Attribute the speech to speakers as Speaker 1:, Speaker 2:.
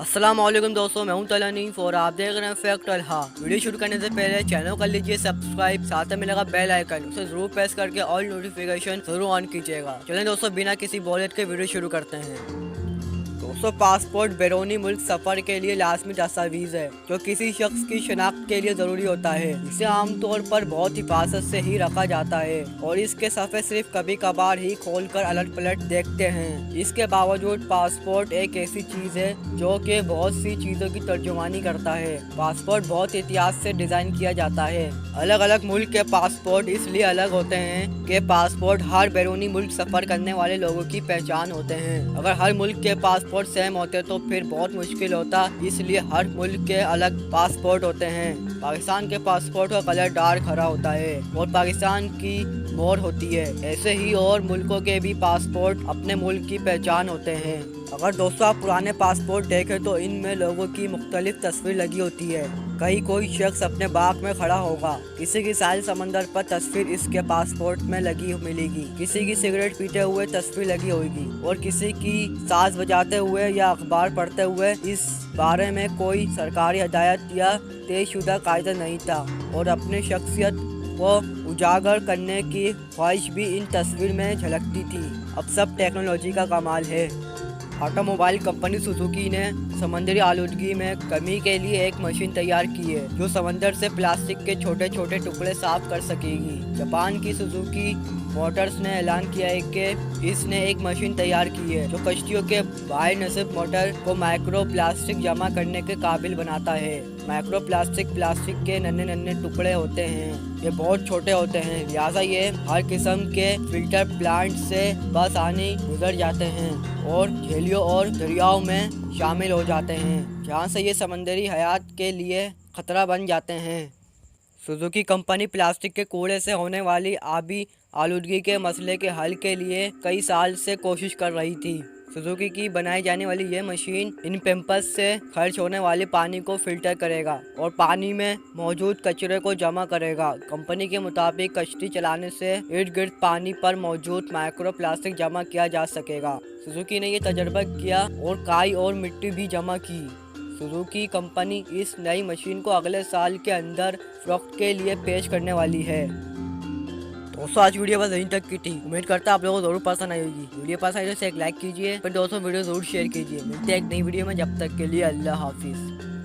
Speaker 1: अस्सलाम वालेकुम दोस्तों, मैं हूं तलानीफ और आप देख रहे हैं फैक्ट अल हाँ। वीडियो शुरू करने से पहले चैनल कर लीजिए सब्सक्राइब, साथ में लगा बेल आइकन उसे जरूर प्रेस करके ऑल नोटिफिकेशन जरूर ऑन कीजिएगा। चलें दोस्तों, बिना किसी बोलेट के वीडियो शुरू करते हैं। दोस्तों, पासपोर्ट बैरूनी मुल्क सफर के लिए लाजमी दस्तावेज है जो किसी शख्स की शनाख्त के लिए जरूरी होता है। इसे आमतौर पर बहुत हिफाजत से ही रखा जाता है और इसके सफ़े सिर्फ कभी कभार ही खोलकर अलट पलट देखते हैं। इसके बावजूद पासपोर्ट एक ऐसी चीज है जो कि बहुत सी चीजों की तर्जुमानी करता है। पासपोर्ट बहुत एहतियात से डिजाइन किया जाता है। अलग अलग मुल्क के पासपोर्ट इसलिए अलग होते हैं कि पासपोर्ट हर बैरूनी मुल्क सफर करने वाले लोगों की पहचान होते हैं। अगर हर मुल्क के पासपोर्ट सेम होते तो फिर बहुत मुश्किल होता, इसलिए हर मुल्क के अलग पासपोर्ट होते हैं। पाकिस्तान के पासपोर्ट का कलर डार्क हरा होता है और पाकिस्तान की मोहर होती है। ऐसे ही और मुल्कों के भी पासपोर्ट अपने मुल्क की पहचान होते हैं। अगर दोस्तों आप पुराने पासपोर्ट देखें तो इनमें लोगों की मुख्तलिफ तस्वीर लगी होती है। कहीं कोई शख्स अपने बाग में खड़ा होगा, किसी की साहिल समंदर पर तस्वीर इसके पासपोर्ट में लगी मिलेगी, किसी की सिगरेट पीते हुए तस्वीर लगी होगी और किसी की साज बजाते हुए या अखबार पढ़ते हुए। इस बारे में कोई सरकारी हदायत या तयशुदा कायदा नहीं था और अपनी शख्सियत को उजागर करने की ख्वाहिश भी इन तस्वीर में झलकती थी। अब सब टेक्नोलॉजी का कमाल है। ऑटोमोबाइल कंपनी सुजुकी ने समंदरी आलूदगी में कमी के लिए एक मशीन तैयार की है जो समंदर से प्लास्टिक के छोटे छोटे टुकड़े साफ कर सकेगी। जापान की सुजुकी मोटर्स ने ऐलान किया है कि इसने एक मशीन तैयार की है जो कश्तियों के बाहर नस्ब मोटर को माइक्रो प्लास्टिक जमा करने के काबिल बनाता है। माइक्रो प्लास्टिक प्लास्टिक के नन्हे नन्हे टुकड़े होते हैं, ये बहुत छोटे होते हैं, लिहाजा ये हर किस्म के फिल्टर प्लांट से बआसानी गुजर जाते हैं और झीलों और दरियाओं में शामिल हो जाते हैं, जहाँ से ये समंदरी हयात के लिए खतरा बन जाते हैं। सुजुकी कंपनी प्लास्टिक के कूड़े से होने वाली आबी आलूदगी के मसले के हल के लिए कई साल से कोशिश कर रही थी। सुजुकी की बनाई जाने वाली यह मशीन इन पंप्स से खर्च होने वाले पानी को फिल्टर करेगा और पानी में मौजूद कचरे को जमा करेगा। कंपनी के मुताबिक कश्ती चलाने से इर्द गिर्द पानी पर मौजूद माइक्रो प्लास्टिक जमा किया जा सकेगा। सुजुकी ने यह तजर्बा किया और काई और मिट्टी भी जमा की। सुजुकी कंपनी इस नई मशीन को अगले साल के अंदर फरोख्त के लिए पेश करने वाली है। दोस्तों, आज वीडियो बस यहीं तक की थी। उम्मीद करता है आप लोगों को जरूर पसंद आई होगी। वीडियो पसंद आई तो एक लाइक कीजिए, फिर दोस्तों वीडियो जरूर शेयर कीजिए। मिलते हैं एक नई वीडियो में, जब तक के लिए अल्लाह हाफिज़।